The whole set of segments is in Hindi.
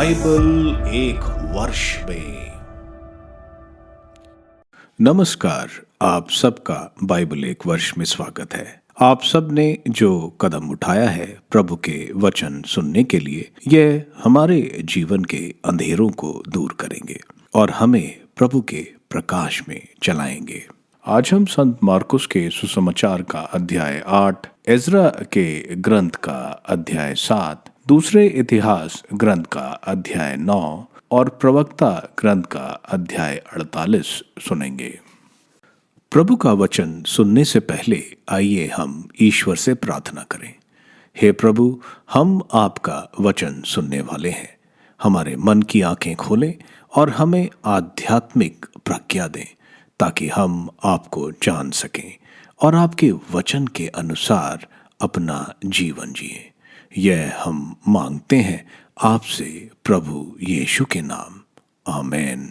बाइबल एक वर्ष में। नमस्कार, आप सबका बाइबल एक वर्ष में स्वागत है। आप सब ने जो कदम उठाया है प्रभु के वचन सुनने के लिए, यह हमारे जीवन के अंधेरों को दूर करेंगे और हमें प्रभु के प्रकाश में चलाएंगे। आज हम संत मार्कुस के सुसमाचार का अध्याय 8, एजरा के ग्रंथ का अध्याय 7, दूसरे इतिहास ग्रंथ का अध्याय 9 और प्रवक्ता ग्रंथ का अध्याय 48 सुनेंगे। प्रभु का वचन सुनने से पहले आइए हम ईश्वर से प्रार्थना करें। हे प्रभु, हम आपका वचन सुनने वाले हैं। हमारे मन की आंखें खोलें और हमें आध्यात्मिक प्रज्ञा दें ताकि हम आपको जान सकें और आपके वचन के अनुसार अपना जीवन जिएं। यह हम मांगते हैं आपसे प्रभु यीशु के नाम, आमीन।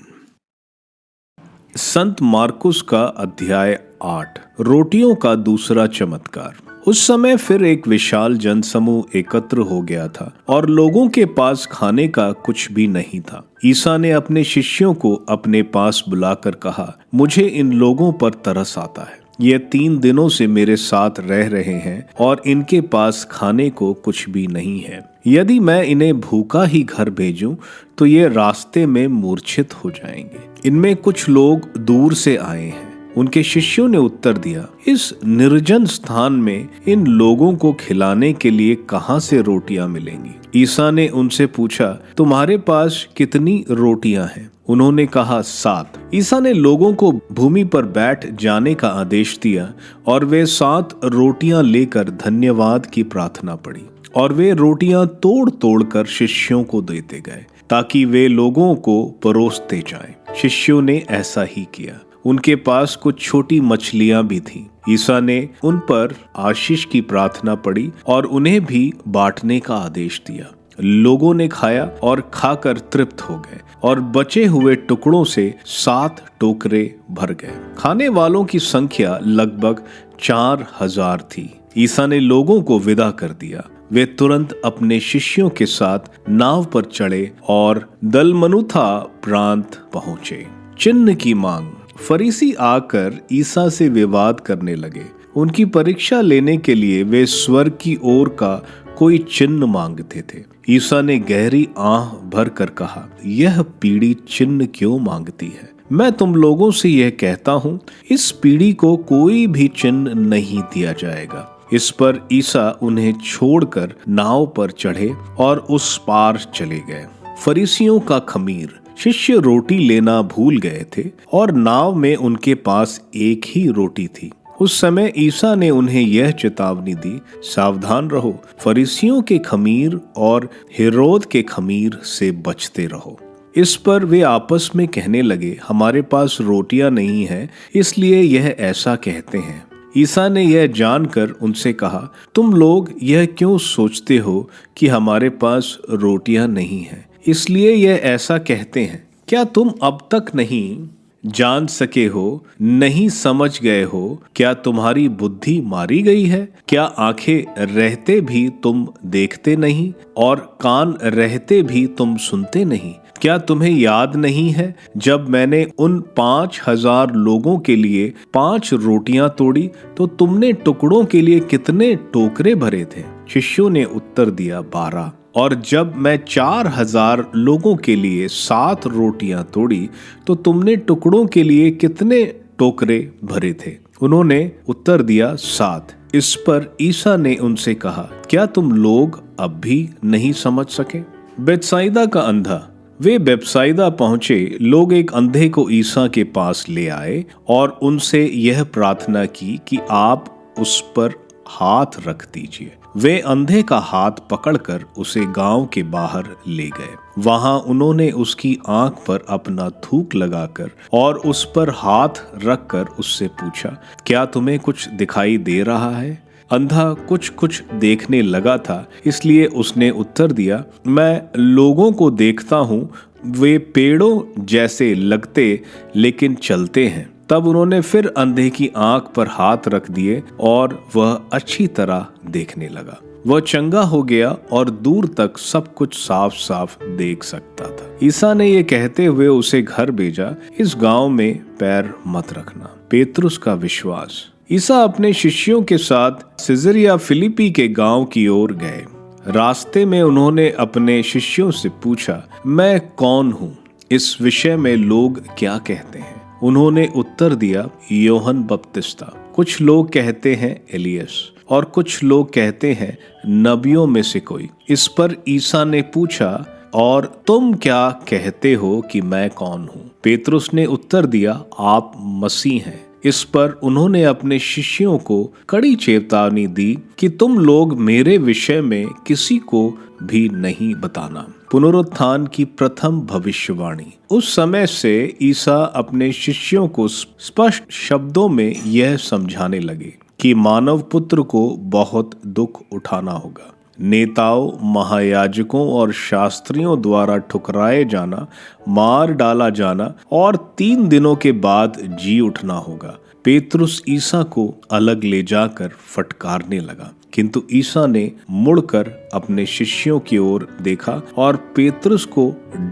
संत मार्कुस का अध्याय 8, रोटियों का दूसरा चमत्कार। उस समय फिर एक विशाल जनसमूह एकत्र हो गया था और लोगों के पास खाने का कुछ भी नहीं था। ईसा ने अपने शिष्यों को अपने पास बुलाकर कहा, मुझे इन लोगों पर तरस आता है। ये 3 दिनों से मेरे साथ रह रहे हैं और इनके पास खाने को कुछ भी नहीं है। यदि मैं इन्हें भूखा ही घर भेजूं तो ये रास्ते में मूर्छित हो जाएंगे। इनमें कुछ लोग दूर से आए हैं। उनके शिष्यों ने उत्तर दिया, इस निर्जन स्थान में इन लोगों को खिलाने के लिए कहां से रोटियां मिलेंगी? ईसा ने उनसे पूछा, तुम्हारे पास कितनी रोटियां हैं? उन्होंने कहा, 7। ईसा ने लोगों को भूमि पर बैठ जाने का आदेश दिया और वे 7 रोटियां लेकर धन्यवाद की प्रार्थना पड़ी और वे रोटियां तोड़ तोड़ कर शिष्यों को देते गए ताकि वे लोगों को परोसते जाएं। शिष्यों ने ऐसा ही किया। उनके पास कुछ छोटी मछलियां भी थीं। ईसा ने उन पर आशीष की प्रार्थना पड़ी और उन्हें भी बांटने का आदेश दिया। लोगों ने खाया और खाकर तृप्त हो गए और बचे हुए टुकड़ों से 7 टोकरे भर गए। खाने वालों की संख्या लगभग 4000 थी। ईसा ने लोगों को विदा कर दिया। वे तुरंत अपने शिष्यों के साथ नाव पर चढ़े और दलमनुथा प्रांत पहुंचे। चिन्ह की मांग। फरीसी आकर ईसा से विवाद करने लगे। उनकी परीक्षा लेने के लिए वे स्वर्ग की ओर का कोई चिन्ह मांगते थे। ईसा ने गहरी आह भर कर कहा, यह पीढ़ी चिन्ह क्यों मांगती है? मैं तुम लोगों से यह कहता हूँ, इस पीढ़ी को कोई भी चिन्ह नहीं दिया जाएगा। इस पर ईसा उन्हें छोड़कर नाव पर चढ़े और उस पार चले गए। फरीसियों का खमीर। शिष्य रोटी लेना भूल गए थे और नाव में उनके पास एक ही रोटी थी। उस समय ईसा ने उन्हें यह चेतावनी दी, सावधान रहो, फरीसियों के खमीर और हेरोद के खमीर से बचते रहो। इस पर वे आपस में कहने लगे, हमारे पास रोटियां नहीं है, इसलिए यह ऐसा कहते हैं। ईसा ने यह जानकर उनसे कहा, तुम लोग यह क्यों सोचते हो कि हमारे पास रोटियां नहीं हैं, इसलिए यह ऐसा कहते हैं? क्या तुम अब तक नहीं जान सके हो, नहीं समझ गए हो? क्या तुम्हारी बुद्धि मारी गई है? क्या आंखें रहते भी तुम देखते नहीं और कान रहते भी तुम सुनते नहीं? क्या तुम्हें याद नहीं है जब मैंने उन 5000 लोगों के लिए 5 रोटियां तोड़ी तो तुमने टुकड़ों के लिए कितने टोकरे भरे थे? शिष्यों ने उत्तर दिया, 12। और जब मैं 4000 लोगों के लिए 7 रोटियां तोड़ी तो तुमने टुकड़ों के लिए कितने टोकरे भरे थे? उन्होंने उत्तर दिया, 7। इस पर ईसा ने उनसे कहा, क्या तुम लोग अब भी नहीं समझ सके? बेतसाइदा का अंधा। वे बेतसाइदा पहुंचे। लोग एक अंधे को ईसा के पास ले आए और उनसे यह प्रार्थना की कि आप उस पर हाथ रख दीजिए। वे अंधे का हाथ पकड़कर उसे गांव के बाहर ले गए। वहां उन्होंने उसकी आंख पर अपना थूक लगाकर और उस पर हाथ रखकर उससे पूछा, क्या तुम्हें कुछ दिखाई दे रहा है? अंधा कुछ कुछ देखने लगा था, इसलिए उसने उत्तर दिया, मैं लोगों को देखता हूँ, वे पेड़ों जैसे लगते लेकिन चलते हैं। तब उन्होंने फिर अंधे की आंख पर हाथ रख दिए और वह अच्छी तरह देखने लगा। वह चंगा हो गया और दूर तक सब कुछ साफ साफ देख सकता था। ईसा ने ये कहते हुए उसे घर भेजा, इस गांव में पैर मत रखना। पेतरुस का विश्वास। ईसा अपने शिष्यों के साथ सिजरिया फिलिपी के गांव की ओर गए। रास्ते में उन्होंने अपने शिष्यों से पूछा, मैं कौन हूँ? इस विषय में लोग क्या कहते हैं? उन्होंने उत्तर दिया, यूहन्ना बपतिस्ता। कुछ लोग कहते हैं एलियस और कुछ लोग कहते हैं नबियों में से कोई। इस पर ईसा ने पूछा, और तुम क्या कहते हो कि मैं कौन हूँ? पेतरुस ने उत्तर दिया, आप मसीह हैं। इस पर उन्होंने अपने शिष्यों को कड़ी चेतावनी दी कि तुम लोग मेरे विषय में किसी को भी नहीं बताना। पुनरुत्थान की प्रथम भविष्यवाणी। उस समय से ईसा अपने शिष्यों को स्पष्ट शब्दों में यह समझाने लगे कि मानव पुत्र को बहुत दुख उठाना होगा, नेताओं, महायाजकों और शास्त्रियों द्वारा ठुकराए जाना, मार डाला जाना और 3 दिनों के बाद जी उठना होगा। पेतरुस ईसा को अलग ले जाकर फटकारने लगा, किंतु ईसा ने मुड़कर अपने शिष्यों की ओर देखा और पेतरुस को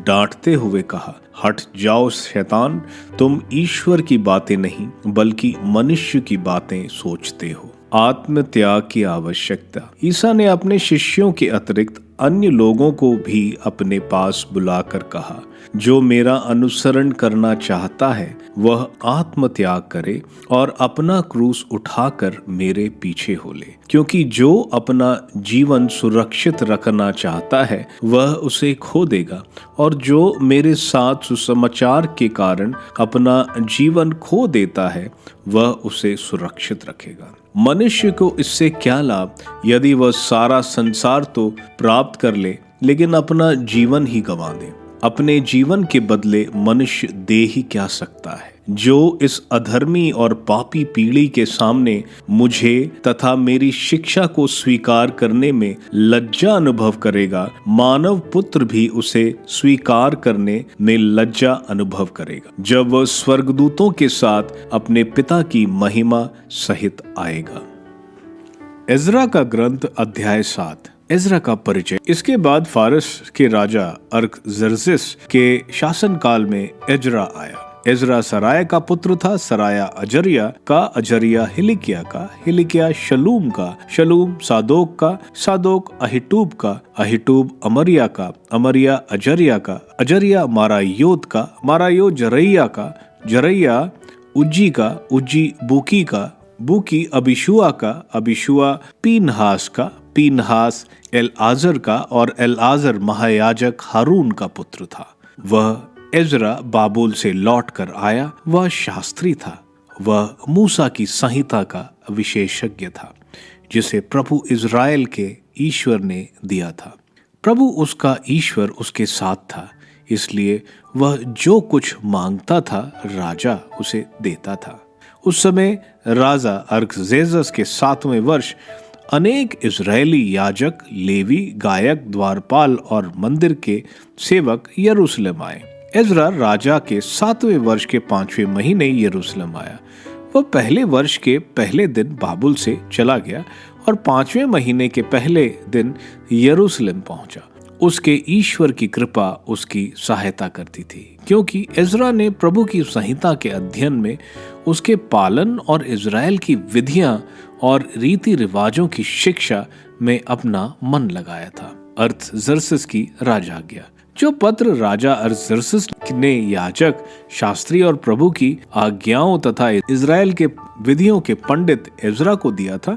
डांटते हुए कहा, हट जाओ शैतान, तुम ईश्वर की बातें नहीं बल्कि मनुष्य की बातें सोचते हो। आत्मत्याग की आवश्यकता। ईसा ने अपने शिष्यों के अतिरिक्त अन्य लोगों को भी अपने पास बुलाकर कहा, जो मेरा अनुसरण करना चाहता है वह आत्मत्याग करे और अपना क्रूस उठाकर मेरे पीछे हो ले। क्योंकि जो अपना जीवन सुरक्षित रखना चाहता है वह उसे खो देगा, और जो मेरे साथ सुसमाचार के कारण अपना जीवन खो देता है वह उसे सुरक्षित रखेगा। मनुष्य को इससे क्या लाभ यदि वह सारा संसार तो प्राप्त कर ले लेकिन अपना जीवन ही गंवा दे? अपने जीवन के बदले मनुष्य दे ही क्या सकता है? जो इस अधर्मी और पापी पीढ़ी के सामने मुझे तथा मेरी शिक्षा को स्वीकार करने में लज्जा अनुभव करेगा, मानव पुत्र भी उसे स्वीकार करने में लज्जा अनुभव करेगा जब वह स्वर्गदूतों के साथ अपने पिता की महिमा सहित आएगा। एजरा का ग्रंथ अध्याय 7। एजरा का परिचय। इसके बाद फारस के राजा अरतहशस्तर के शासनकाल में एजरा आया। एजरा सराया का पुत्र था, सराया अजरिया का, अजरिया हिलिकिया का, हिलिकिया शलूम का, शलूम सादोक का, सादोक अहिटूब का, अहिटूब अमरिया का, अमरिया अजरिया का, अजरिया मारायोत का, मारायोत जरैया का, जरैया उज्जी का, उज्जी बुकी का, बुकी अबिशुआ का, अबिशुआ पीनहास का, पीनहास एलआजर का, और एलआजर महायाजक हारून का पुत्र था। वह एजरा बाबुल से लौट कर आया। वह शास्त्री था। वह मूसा की संहिता का विशेषज्ञ था जिसे प्रभु इज़राइल के ईश्वर ने दिया था। प्रभु उसका ईश्वर उसके साथ था, इसलिए वह जो कुछ मांगता था राजा उसे देता था। उस समय राजा अरतहशस्तर के 7वें वर्ष अनेक इजरायली याजक, लेवी, गायक, द्वारपाल और मंदिर के सेवक यरूशलेम आए। एजरा राजा के 7वें वर्ष के 5वें महीने यरूशलेम आया। वह पहले वर्ष के पहले दिन बाबुल से चला गया और 5वें महीने के पहले दिन यरूशलेम पहुंचा। उसके ईश्वर की कृपा उसकी सहायता करती थी, क्योंकि एजरा ने प्रभु की संहिता के अध्ययन में, उसके पालन और इजराइल की विधियां और रीति रिवाजों की शिक्षा में अपना मन लगाया था। अरतहशस्तर की राजाज्ञा। जो पत्र राजा अरतहशस्तर ने याजक, शास्त्री और प्रभु की आज्ञाओं तथा इजराइल के विधियों के पंडित एजरा को दिया था,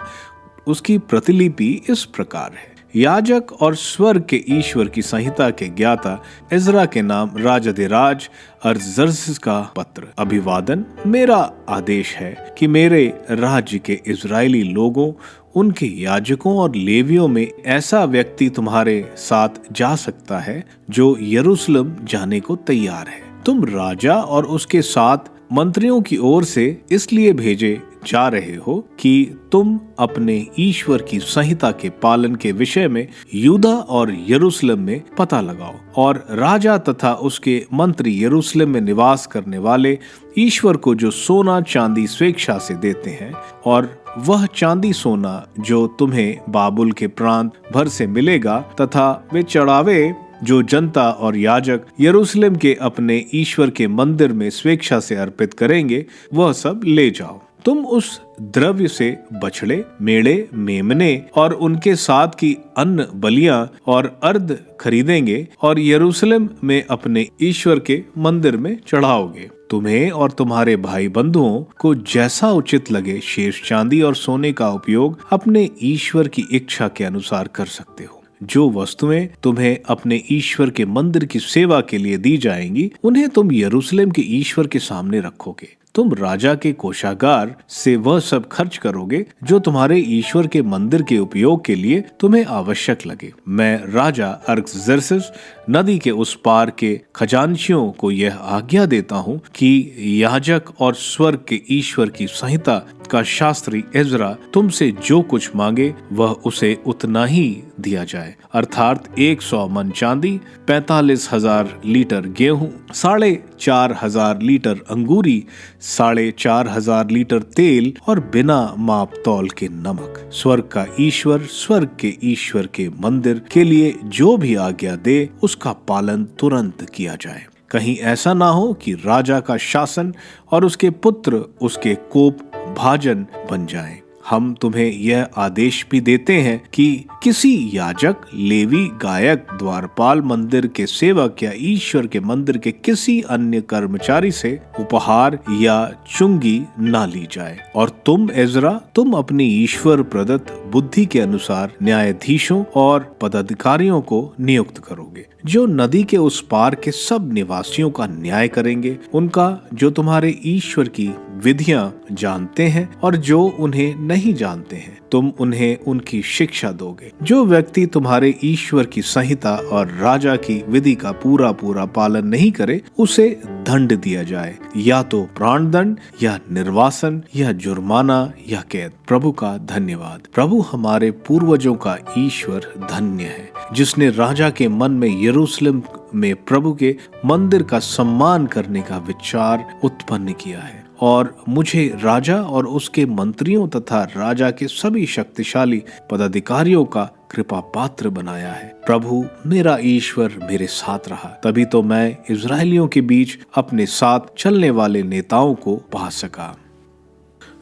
उसकी प्रतिलिपि इस प्रकार है। याजक और स्वर्ग के ईश्वर की संहिता के ज्ञाता एजरा के नाम राजाधिराज अरतहशस्तर का पत्र। अभिवादन। मेरा आदेश है कि मेरे राज्य के इजरायली लोगों, उनके याजकों और लेवियों में ऐसा व्यक्ति तुम्हारे साथ जा सकता है जो यरूशलेम जाने को तैयार है। तुम राजा और उसके साथ मंत्रियों की ओर से इसलिए भेजे जा रहे हो कि तुम अपने ईश्वर की संहिता के पालन के विषय में यूदा और यरूशलेम में पता लगाओ, और राजा तथा उसके मंत्री यरूशलेम में निवास करने वाले ईश्वर को जो सोना चांदी स्वेच्छा से देते हैं और वह चांदी सोना जो तुम्हें बाबुल के प्रांत भर से मिलेगा तथा वे चढ़ावे जो जनता और याजक यरूशलेम के अपने ईश्वर के मंदिर में स्वेच्छा से अर्पित करेंगे, वह सब ले जाओ। तुम उस द्रव्य से बछड़े, मेढ़े, मेमने और उनके साथ की अन्न बलियां और अर्ध खरीदेंगे और यरूशलेम में अपने ईश्वर के मंदिर में चढ़ाओगे। तुम्हें और तुम्हारे भाई बंधुओं को जैसा उचित लगे शेष चांदी और सोने का उपयोग अपने ईश्वर की इच्छा के अनुसार कर सकते हो। जो वस्तुएं तुम्हें अपने ईश्वर के मंदिर की सेवा के लिए दी जाएंगी, उन्हें तुम यरूशलेम के ईश्वर के सामने रखोगे। तुम राजा के कोषागार से वह सब खर्च करोगे जो तुम्हारे ईश्वर के मंदिर के उपयोग के लिए तुम्हें आवश्यक लगे। मैं राजा अर्तहशस्तर नदी के उस पार के खजांचियों को यह आज्ञा देता हूँ कि याजक और स्वर्ग के ईश्वर की संहिता का शास्त्री इज़रा तुमसे जो कुछ मांगे वह उसे उतना ही दिया जाए, अर्थात 100 मन चांदी, 45,000 लीटर गेहूं, 4,500 लीटर अंगूरी, 4,500 लीटर तेल और बिना माप तौल के नमक। स्वर्ग का ईश्वर स्वर्ग के ईश्वर के मंदिर के लिए जो भी आज्ञा दे उसका पालन तुरंत किया जाए। कहीं ऐसा ना हो कि राजा का शासन और उसके पुत्र उसके कोप भाजन बन जाएं। हम तुम्हें यह आदेश भी देते हैं कि किसी याजक, लेवी, गायक, द्वारपाल, मंदिर के सेवक या ईश्वर के मंदिर के किसी अन्य कर्मचारी से उपहार या चुंगी ना ली जाए। और तुम इज़रा, तुम अपनी ईश्वर प्रदत्त बुद्धि के अनुसार न्यायाधीशों और पदाधिकारियों को नियुक्त करोगे, जो नदी के उस पार के सब निवासियों का न्याय करेंगे, उनका जो तुम्हारे ईश्वर की विधियां जानते हैं और जो उन्हें नहीं जानते हैं। तुम उन्हें उनकी शिक्षा दोगे। जो व्यक्ति तुम्हारे ईश्वर की संहिता और राजा की विधि का पूरा पूरा पालन नहीं करे, उसे दंड दिया जाए, या तो प्राण दंड या निर्वासन या जुर्माना या कैद। प्रभु का धन्यवाद। प्रभु हमारे पूर्वजों का ईश्वर धन्य है, जिसने राजा के मन में यरूशलेम में प्रभु के मंदिर का सम्मान करने का विचार उत्पन्न किया है और मुझे राजा और उसके मंत्रियों तथा राजा के सभी शक्तिशाली पदाधिकारियों का कृपा पात्र बनाया है। प्रभु मेरा ईश्वर मेरे साथ रहा, तभी तो मैं इजरायलियों के बीच अपने साथ चलने वाले नेताओं को पा सका।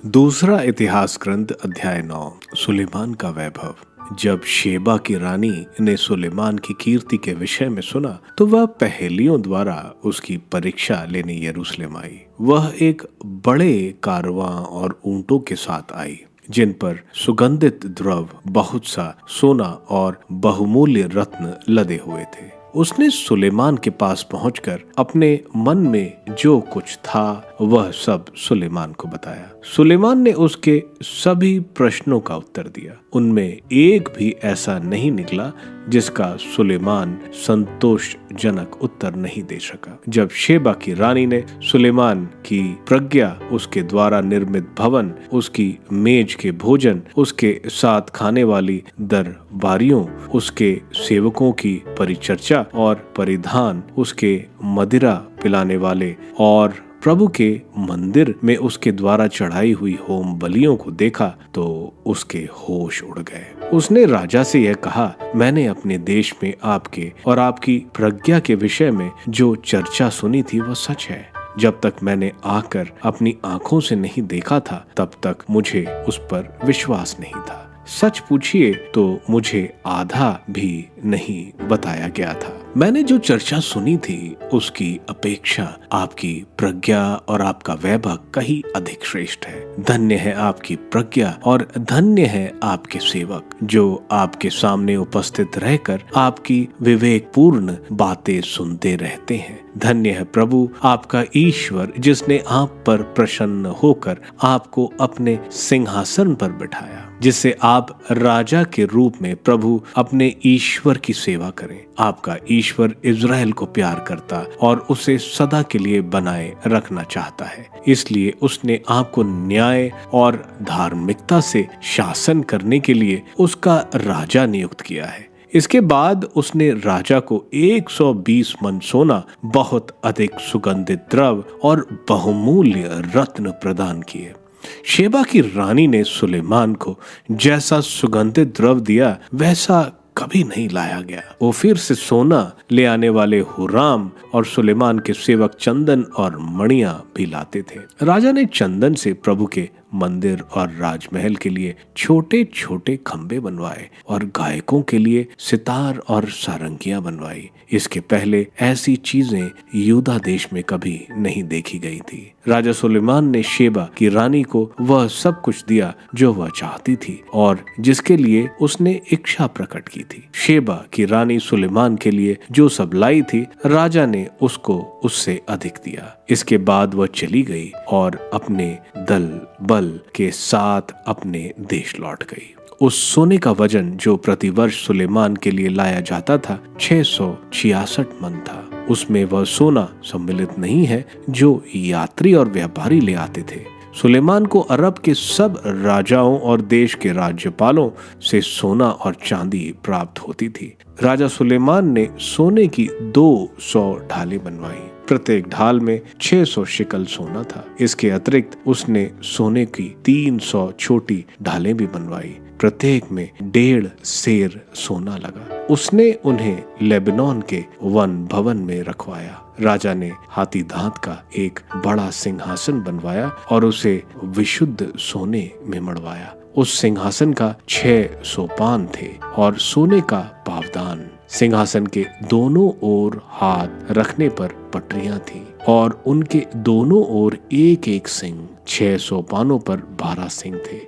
दूसरा इतिहास ग्रंथ अध्याय 9। सुलेमान का वैभव। जब शेबा की रानी ने सुलेमान की कीर्ति के विषय में सुना तो वह पहेलियों द्वारा उसकी परीक्षा लेने यरूशलेम आई। वह एक बड़े कारवां और ऊंटों के साथ आई, जिन पर सुगंधित द्रव्य, बहुत सा सोना और बहुमूल्य रत्न लदे हुए थे। उसने सुलेमान के पास पहुंचकर अपने मन में जो कुछ था वह सब सुलेमान को बताया। सुलेमान ने उसके सभी प्रश्नों का उत्तर दिया। उनमें एक भी ऐसा नहीं निकला जिसका सुलेमान संतोषजनक उत्तर नहीं दे सका। जब शेबा की रानी ने सुलेमान की प्रज्ञा, उसके द्वारा निर्मित भवन, उसकी मेज के भोजन, उसके साथ खाने वाली दरबारियों, उसके सेवकों की परिचर्चा और परिधान, उसके मदिरा पिलाने वाले और प्रभु के मंदिर में उसके द्वारा चढ़ाई हुई होम बलियों को देखा तो उसके होश उड़ गए। उसने राजा से यह कहा, मैंने अपने देश में आपके और आपकी प्रज्ञा के विषय में जो चर्चा सुनी थी वह सच है। जब तक मैंने आकर अपनी आंखों से नहीं देखा था तब तक मुझे उस पर विश्वास नहीं था। सच पूछिए तो मुझे आधा भी नहीं बताया गया था। मैंने जो चर्चा सुनी थी उसकी अपेक्षा आपकी प्रज्ञा और आपका वैभव कहीं अधिक श्रेष्ठ है। धन्य है आपकी प्रज्ञा और धन्य है आपके सेवक जो आपके सामने उपस्थित रहकर आपकी विवेकपूर्ण बातें सुनते रहते हैं। धन्य है प्रभु आपका ईश्वर जिसने आप पर प्रसन्न होकर आपको अपने सिंहासन पर बिठाया, जिससे आप राजा के रूप में प्रभु अपने ईश्वर की सेवा करें। आपका ईश्वर इज़राइल को प्यार करता और उसे सदा के लिए बनाए रखना चाहता है, इसलिए उसने आपको न्याय और धार्मिकता से शासन करने के लिए उसका राजा नियुक्त किया है। इसके बाद उसने राजा को 120 मन सोना, बहुत अधिक सुगंधित द्रव्य और बहुमूल्य रत्न प्रदान किए। शेबा की रानी ने सुलेमान को जैसा सुगंधित द्रव दिया वैसा कभी नहीं लाया गया। वो फिर से सोना ले आने वाले हुराम और सुलेमान के सेवक चंदन और मणियां भी लाते थे। राजा ने चंदन से प्रभु के मंदिर और राजमहल के लिए छोटे छोटे खंबे बनवाए और गायकों के लिए सितार और सारंगियां बनवाई। इसके पहले ऐसी चीजें यहूदा देश में कभी नहीं देखी गई थी। राजा सुलेमान ने शेबा की रानी को वह सब कुछ दिया जो वह चाहती थी और जिसके लिए उसने इच्छा प्रकट की थी। शेबा की रानी सुलेमान के लिए जो सब लाई थी, राजा ने उसको उससे अधिक दिया। इसके बाद वह चली गई और अपने दल बल के साथ अपने देश लौट गई। उस सोने का वजन जो प्रतिवर्ष सुलेमान के लिए लाया जाता था 666 मन था। उसमें वह सोना सम्मिलित नहीं है जो यात्री और व्यापारी ले आते थे। सुलेमान को अरब के सब राजाओं और देश के राज्यपालों से सोना और चांदी प्राप्त होती थी। राजा सुलेमान ने सोने की 200 ढालें बनवाई। प्रत्येक ढाल में 600 शिकल सोना था। इसके अतिरिक्त उसने सोने की 300 छोटी ढालें भी बनवाई। प्रत्येक में 1.5 सेर सोना लगा। उसने उन्हें लेबनान के वन भवन में रखवाया। राजा ने हाथी दांत का एक बड़ा सिंहासन बनवाया और उसे विशुद्ध सोने में मढ़वाया। उस सिंहासन का 6 सोपान थे और सोने का पावदान। सिंहासन के दोनों ओर हाथ रखने पर पटरियां थीं और उनके दोनों ओर एक एक सिंह। 6 सोपानों पर 12 सिंह थे।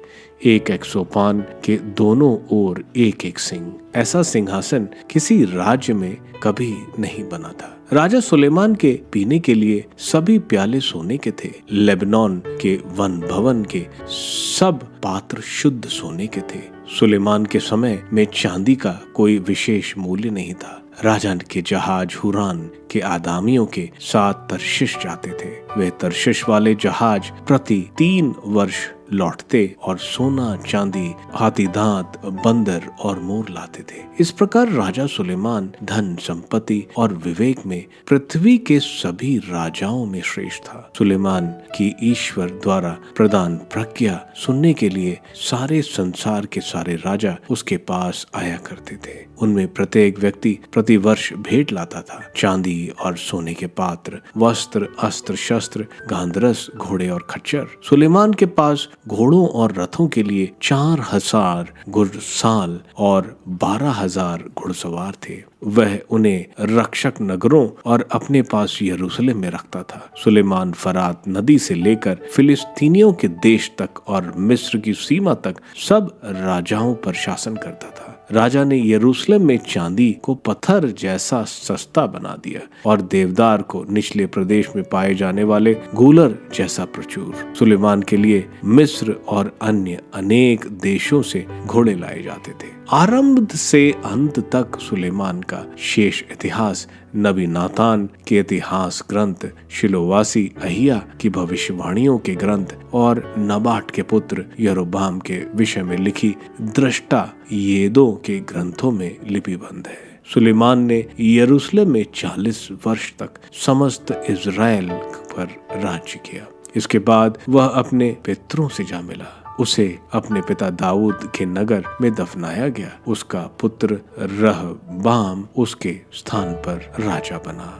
एक एक सोपान के दोनों ओर एक एक सिंह। ऐसा सिंहासन किसी राज्य में कभी नहीं बना था। राजा सुलेमान के पीने के लिए सभी प्याले सोने के थे। लेबनान के वन भवन के सब पात्र शुद्ध सोने के थे। सुलेमान के समय में चांदी का कोई विशेष मूल्य नहीं था। राजा के जहाज हुरान के आदामियों के साथ तरशिश जाते थे। वे तरशिश वाले जहाज प्रति 3 वर्ष लौटते और सोना चांदी हाथी दांत बंदर और मोर लाते थे। इस प्रकार राजा सुलेमान धन संपत्ति और विवेक में पृथ्वी के सभी राजाओं में श्रेष्ठ था। सुलेमान की ईश्वर द्वारा प्रदान प्रज्ञा सुनने के लिए सारे संसार के सारे राजा उसके पास आया करते थे। उनमें प्रत्येक व्यक्ति प्रति वर्ष भेंट लाता था। चांदी और सोने के पात्र, वस्त्र, अस्त्र शस्त्र, गांधरस, घोड़े और खच्चर। सुलेमान के पास घोड़ों और रथों के लिए 4000 घुड़साल और 12,000 घुड़सवार थे। वह उन्हें रक्षक नगरों और अपने पास यरूशलेम में रखता था। सुलेमान फरात नदी से लेकर फिलिस्तीनियों के देश तक और मिस्र की सीमा तक सब राजाओं पर शासन करता था। राजा ने यरूशलेम में चांदी को पत्थर जैसा सस्ता बना दिया और देवदार को निचले प्रदेश में पाए जाने वाले गूलर जैसा प्रचुर। सुलेमान के लिए मिस्र और अन्य अनेक देशों से घोड़े लाए जाते थे। आरंभ से अंत तक सुलेमान का शेष इतिहास नबी नातान के इतिहास ग्रंथ, शिलोवासी अहिया की भविष्यवाणियों के ग्रंथ और नबाट के पुत्र यरोबाम के विषय में लिखी दृष्टा येदो के ग्रंथों में लिपिबद्ध है। सुलेमान ने यरूशलेम में 40 वर्ष तक समस्त इज़राइल पर राज्य किया। इसके बाद वह अपने पितरों से जा मिला। उसे अपने पिता दाऊद के नगर में दफनाया गया। उसका पुत्र रहबाम उसके स्थान पर राजा बना।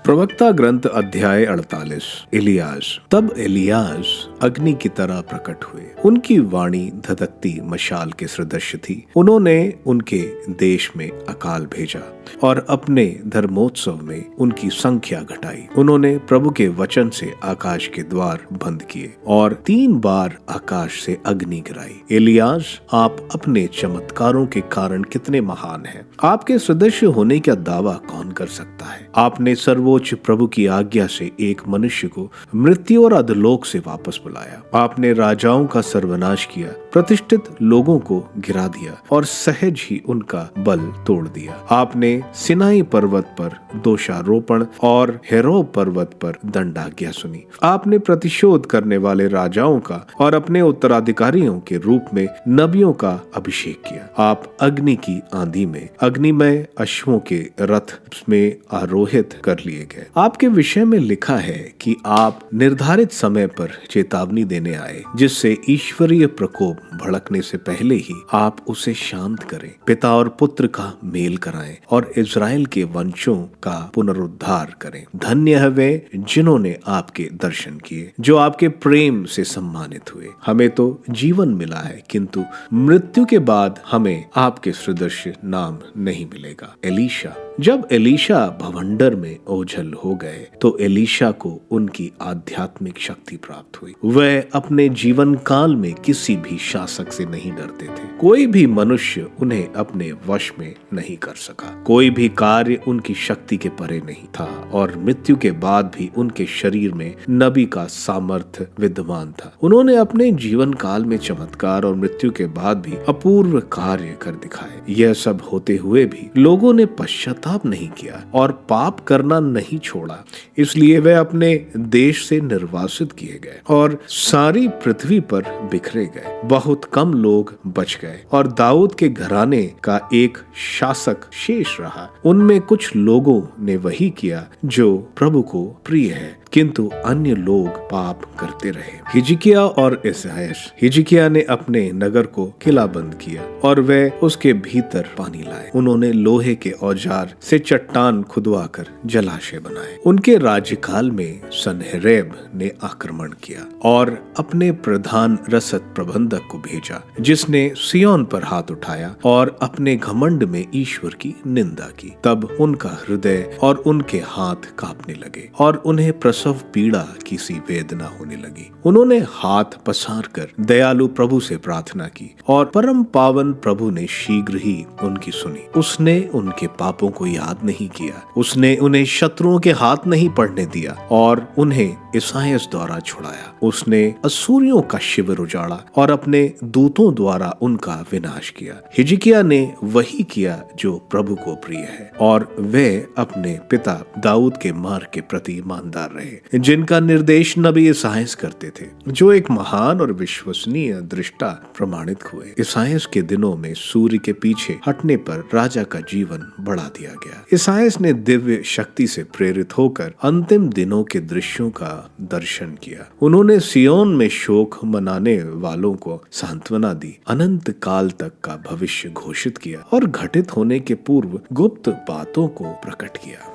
प्रवक्ता ग्रंथ अध्याय 48। इलियास। तब इलियास अग्नि की तरह प्रकट हुए। उनकी वाणी धधकती मशाल के सदृश थी। उन्होंने उनके देश में अकाल भेजा और अपने धर्मोत्सव में उनकी संख्या घटाई। उन्होंने प्रभु के वचन से आकाश के द्वार बंद किए और 3 बार आकाश से अग्नि गिराई। इलियास, आप अपने चमत्कारों के कारण कितने महान हैं। आपके सदस्य होने का दावा कौन कर सकता है। आपने सर्वोच्च प्रभु की आज्ञा से एक मनुष्य को मृत्यु और अधोलोक से वापस बुलाया। आपने राजाओं का सर्वनाश किया, प्रतिष्ठित लोगों को गिरा दिया और सहज ही उनका बल तोड़ दिया। आपने सिनाई पर्वत पर दोषारोपण और हेरोब पर्वत पर दंडाज्ञा सुनी। आपने प्रतिशोध करने वाले राजाओं का और अपने उत्तराधिकारियों के रूप में नबियों का अभिषेक किया। आप अग्नि की आंधी में अग्निमय अश्वों के रथ में आरोह पुरोहित कर लिए गए। आपके विषय में लिखा है कि आप निर्धारित समय पर चेतावनी देने आए, जिससे ईश्वरीय प्रकोप भड़कने से पहले ही आप उसे शांत करें, पिता और पुत्र का मेल कराएं और इज़राइल के वंशों का पुनरुद्धार करें। धन्य है वे जिन्होंने आपके दर्शन किए, जो आपके प्रेम से सम्मानित हुए। हमें तो जीवन मिला है, किंतु मृत्यु के बाद हमें आपके सदृश नाम नहीं मिलेगा। एलीशा। जब एलीशा भवंडर में ओझल हो गए तो एलीशा को उनकी आध्यात्मिक शक्ति प्राप्त हुई। वह अपने जीवन काल में किसी भी शासक से नहीं डरते थे। कोई भी मनुष्य उन्हें अपने वश में नहीं कर सका। कोई भी कार्य उनकी शक्ति के परे नहीं था और मृत्यु के बाद भी उनके शरीर में नबी का सामर्थ्य विद्यमान था। उन्होंने अपने जीवन काल में चमत्कार और मृत्यु के बाद भी अपूर्व कार्य कर दिखाए। यह सब होते हुए भी लोगों ने पश्चाताप नहीं किया और पाप करना नहीं छोड़ा। इसलिए वे अपने देश से निर्वासित किए गए और सारी पृथ्वी पर बिखरे गए। बहुत कम लोग बच गए और दाऊद के घराने का एक शासक शेष रहा। उनमें कुछ लोगों ने वही किया जो प्रभु को प्रिय है, किंतु अन्य लोग पाप करते रहे। हिजकिया और इसायास। हिजकिया ने अपने नगर को किलाबंद किया और वे उसके भीतर पानी लाए। उन्होंने लोहे के औजार से चट्टान खुदवाकर जलाशय बनाए। उनके राज्यकाल में सनहेरेब ने आक्रमण किया और अपने प्रधान रसद प्रबंधक को भेजा, जिसने सियोन पर हाथ उठाया और अपने घमंड में ईश्वर की निंदा की। तब उनका हृदय और उनके हाथ कांपने लगे और उन्हें प्रसव पीड़ा की सी वेदना होने लगी। उन्होंने हाथ पसार कर दयालु प्रभु से प्रार्थना की और परम पावन प्रभु ने शीघ्र ही उनकी सुनी। उसने उनके पापों को याद नहीं किया। उसने उन्हें शत्रुओं के हाथ नहीं पड़ने दिया और उन्हें इसायास द्वारा छुड़ाया। उसने असूरियों का शिविर उजाड़ा और अपने दूतों द्वारा उनका विनाश किया। हिजकिया ने वही किया जो प्रभु को प्रिय है और वे अपने पिता दाऊद के मार्ग के प्रति ईमानदार रहे, जिनका निर्देश नबी इसायास करते थे, जो एक महान और विश्वसनीय दृष्टा प्रमाणित हुए। इसायास के दिनों में सूर्य के पीछे हटने पर राजा का जीवन बढ़ा दिया गया। इसायास ने दिव्य शक्ति से प्रेरित होकर अंतिम दिनों के दृश्यों का दर्शन किया। उन्होंने सियोन में शोक मनाने वालों को सांत्वना दी, अनंत काल तक का भविष्य घोषित किया और घटित होने के पूर्व गुप्त बातों को प्रकट किया।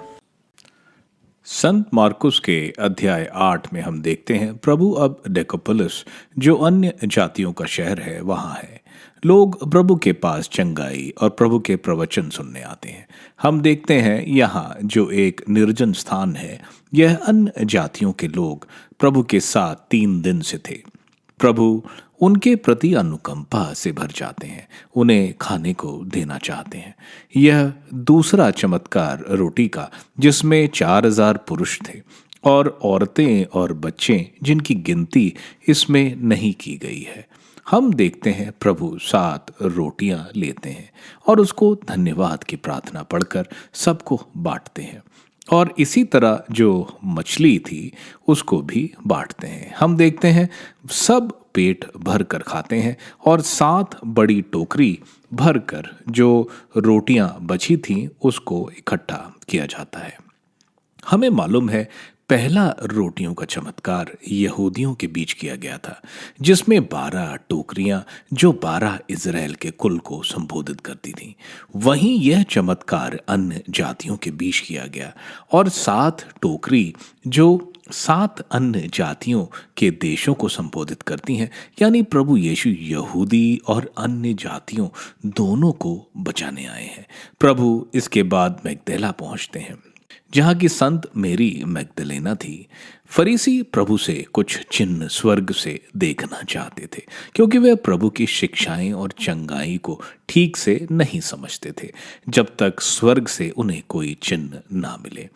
संत मार्कुस के अध्याय 8 में हम देखते हैं प्रभु अब डेकोपोलिस, जो अन्य जातियों का शहर है, वहां है। लोग प्रभु के पास चंगाई और प्रभु के प्रवचन सुनने आते हैं। हम देखते हैं यहाँ जो एक निर्जन स्थान है, यह अन्य जातियों के लोग प्रभु के साथ 3 दिन से थे। प्रभु उनके प्रति अनुकंपा से भर जाते हैं, उन्हें खाने को देना चाहते हैं। यह दूसरा चमत्कार रोटी का, जिसमें 4000 पुरुष थे और औरतें और बच्चे, जिनकी गिनती इसमें नहीं की गई है। हम देखते हैं प्रभु 7 रोटियां लेते हैं और उसको धन्यवाद की प्रार्थना पढ़कर सबको बांटते हैं और इसी तरह जो मछली थी उसको भी बांटते हैं। हम देखते हैं सब पेट भर कर खाते हैं और 7 बड़ी टोकरी भर कर जो रोटियां बची थीं उसको इकट्ठा किया जाता है। हमें मालूम है पहला रोटियों का चमत्कार यहूदियों के बीच किया गया था, जिसमें 12 टोकरियां जो 12 इज़राइल के कुल को संबोधित करती थीं। वहीं यह चमत्कार अन्य जातियों के बीच किया गया और 7 टोकरी जो 7 अन्य जातियों के देशों को संबोधित करती हैं, यानी प्रभु यीशु यहूदी और अन्य जातियों दोनों को बचाने आए हैं। प्रभु इसके बाद मैगदला पहुंचते हैं, जहाँ की संत मेरी मैगदलेना थी। फरीसी प्रभु से कुछ चिन्ह स्वर्ग से देखना चाहते थे, क्योंकि वे प्रभु की शिक्षाएं और चंगाई को ठीक से नहीं समझते थे जब तक स्वर्ग से उन्हें कोई चिन्ह ना मिले।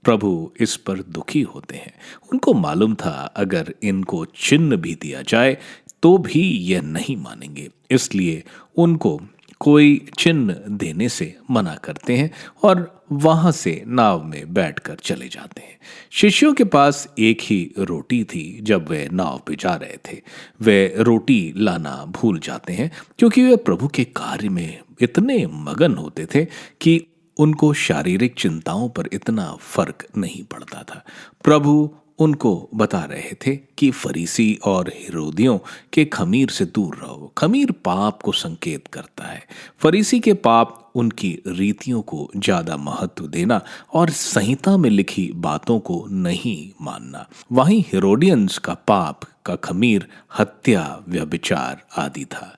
प्रभु इस पर दुखी होते हैं। उनको मालूम था अगर इनको चिन्ह भी दिया जाए तो भी यह नहीं मानेंगे, इसलिए उनको कोई चिन्ह देने से मना करते हैं और वहां से नाव में बैठकर चले जाते हैं। शिष्यों के पास एक ही रोटी थी। जब वे नाव पे जा रहे थे, वे रोटी लाना भूल जाते हैं, क्योंकि वे प्रभु के कार्य में इतने मगन होते थे कि उनको शारीरिक चिंताओं पर इतना फर्क नहीं पड़ता था। प्रभु उनको बता रहे थे कि फरीसी और हेरोदियों के खमीर से दूर रहो। खमीर पाप को संकेत करता है। फरीसी के पाप उनकी रीतियों को ज्यादा महत्व देना और संहिता में लिखी बातों को नहीं मानना। वहीं हेरोडियंस का पाप का खमीर हत्या, व्यभिचार आदि था।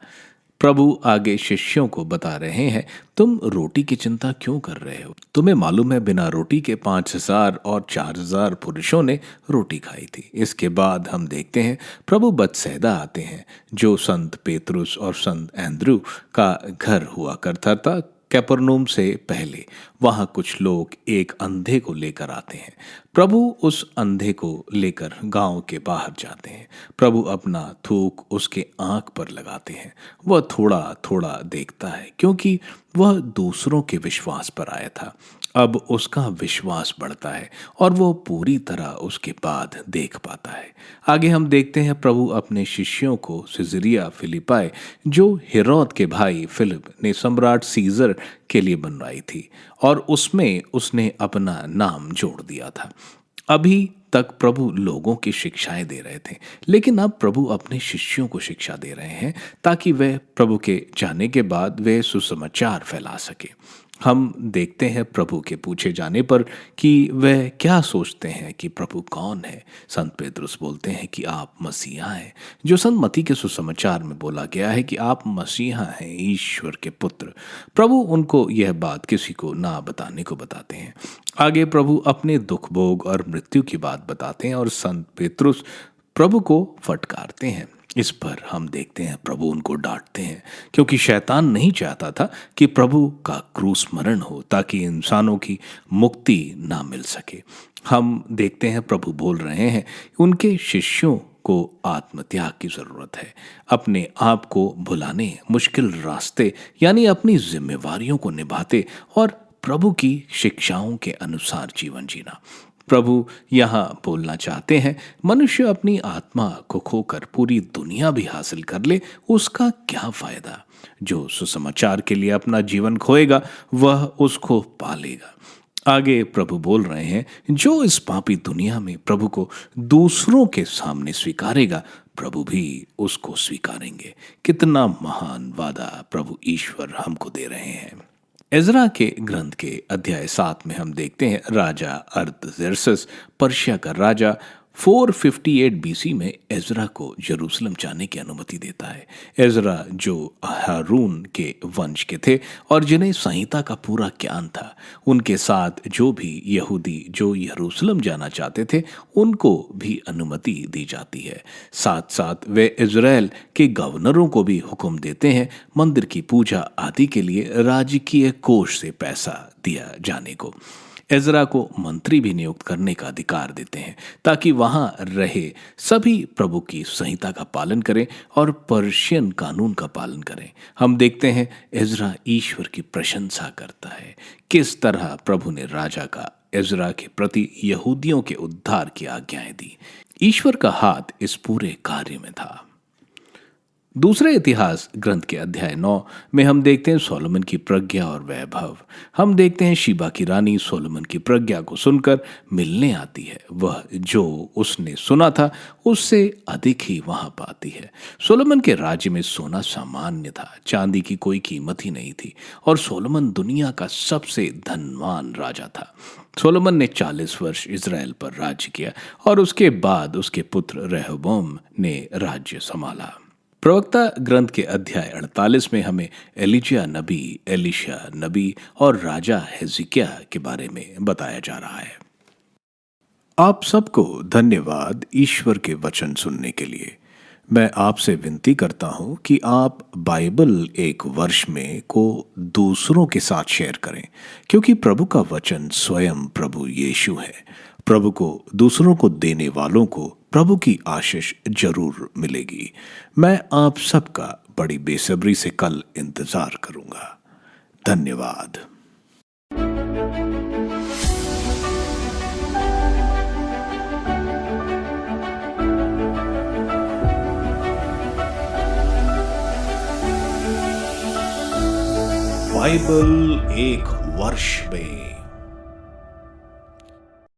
प्रभु आगे शिष्यों को बता रहे हैं, तुम रोटी की चिंता क्यों कर रहे हो? तुम्हें मालूम है बिना रोटी के 5,000 और 4,000 पुरुषों ने रोटी खाई थी। इसके बाद हम देखते हैं प्रभु बतसैदा आते हैं, जो संत पेतरुस और संत एंद्रू का घर हुआ करता था। कैपरनूम से पहले वहां कुछ लोग एक अंधे को लेकर आते हैं। प्रभु उस अंधे को लेकर गांव के बाहर जाते हैं। प्रभु अपना थूक उसके आंख पर लगाते हैं। वह थोड़ा थोड़ा देखता है, क्योंकि वह दूसरों के विश्वास पर आया था। अब उसका विश्वास बढ़ता है और वो पूरी तरह उसके बाद देख पाता है। आगे हम देखते हैं प्रभु अपने शिष्यों को सिजरिया फिलिपाई, जो हेरोद के भाई फिलिप ने सम्राट सीजर के लिए बनवाई थी, और उसमें उसने अपना नाम जोड़ दिया था। अभी तक प्रभु लोगों की शिक्षाएं दे रहे थे, लेकिन अब प्रभु अपने शिष्यों को शिक्षा दे रहे हैं ताकि वे प्रभु के जाने के बाद वे सुसमाचार फैला सके। हम देखते हैं प्रभु के पूछे जाने पर कि वह क्या सोचते हैं कि प्रभु कौन है। संत पेतरुस बोलते हैं कि आप मसीहा हैं, जो संत मत्ती के सुसमाचार में बोला गया है कि आप मसीहा हैं, ईश्वर के पुत्र। प्रभु उनको यह बात किसी को ना बताने को बताते हैं। आगे प्रभु अपने दुख भोग और मृत्यु की बात बताते हैं और संत पेतरुस प्रभु को फटकारते हैं। इस पर हम देखते हैं प्रभु उनको डांटते हैं, क्योंकि शैतान नहीं चाहता था कि प्रभु का क्रूस मरण हो, ताकि इंसानों की मुक्ति ना मिल सके। हम देखते हैं प्रभु बोल रहे हैं उनके शिष्यों को आत्मत्याग की जरूरत है, अपने आप को भुलाने, मुश्किल रास्ते यानी अपनी जिम्मेवारियों को निभाते और प्रभु की शिक्षाओं के अनुसार जीवन जीना। प्रभु यहाँ बोलना चाहते हैं, मनुष्य अपनी आत्मा को खोकर पूरी दुनिया भी हासिल कर ले, उसका क्या फायदा? जो सुसमाचार के लिए अपना जीवन खोएगा वह उसको पालेगा। आगे प्रभु बोल रहे हैं, जो इस पापी दुनिया में प्रभु को दूसरों के सामने स्वीकारेगा, प्रभु भी उसको स्वीकारेंगे। कितना महान वादा प्रभु ईश्वर हमको दे रहे हैं। एजरा के ग्रंथ के अध्याय 7 में हम देखते हैं राजा अर्थजेर्सस, पर्शिया का राजा, 458 बीसी में एजरा को यरूशलेम जाने की अनुमति देता है। एजरा जो हारून के वंश के थे और जिन्हें संहिता का पूरा ज्ञान था, उनके साथ जो भी यहूदी जो यरूशलेम जाना चाहते थे उनको भी अनुमति दी जाती है। साथ साथ वे इजराइल के गवर्नरों को भी हुक्म देते हैं मंदिर की पूजा आदि के लिए राजकीय कोष से पैसा दिया जाने को। एजरा को मंत्री भी नियुक्त करने का अधिकार देते हैं ताकि वहां रहे सभी प्रभु की संहिता का पालन करें और पर्शियन कानून का पालन करें। हम देखते हैं एजरा ईश्वर की प्रशंसा करता है, किस तरह प्रभु ने राजा का एजरा के प्रति यहूदियों के उद्धार की आज्ञाएं दी। ईश्वर का हाथ इस पूरे कार्य में था। दूसरे इतिहास ग्रंथ के अध्याय 9 में हम देखते हैं सोलोमन की प्रज्ञा और वैभव। हम देखते हैं शीबा की रानी सोलोमन की प्रज्ञा को सुनकर मिलने आती है। वह जो उसने सुना था उससे अधिक ही वहां पाती है। सोलोमन के राज्य में सोना सामान्य था, चांदी की कोई कीमत ही नहीं थी, और सोलोमन दुनिया का सबसे धनवान राजा था। सोलोमन ने 40 वर्ष इजराइल पर राज्य किया और उसके बाद उसके पुत्र रेहोबोम ने राज्य संभाला। प्रवक्ता ग्रंथ के अध्याय 48 में हमें एलिजिया नबी, एलिशा नबी और राजा हिजकिय्याह के बारे में बताया जा रहा है। आप सबको धन्यवाद ईश्वर के वचन सुनने के लिए। मैं आपसे विनती करता हूं कि आप बाइबल एक वर्ष में को दूसरों के साथ शेयर करें, क्योंकि प्रभु का वचन स्वयं प्रभु यीशु है। प्रभु को दूसरों को देने वालों को प्रभु की आशीष जरूर मिलेगी। मैं आप सबका बड़ी बेसब्री से कल इंतजार करूंगा। धन्यवाद। बाइबल एक वर्ष में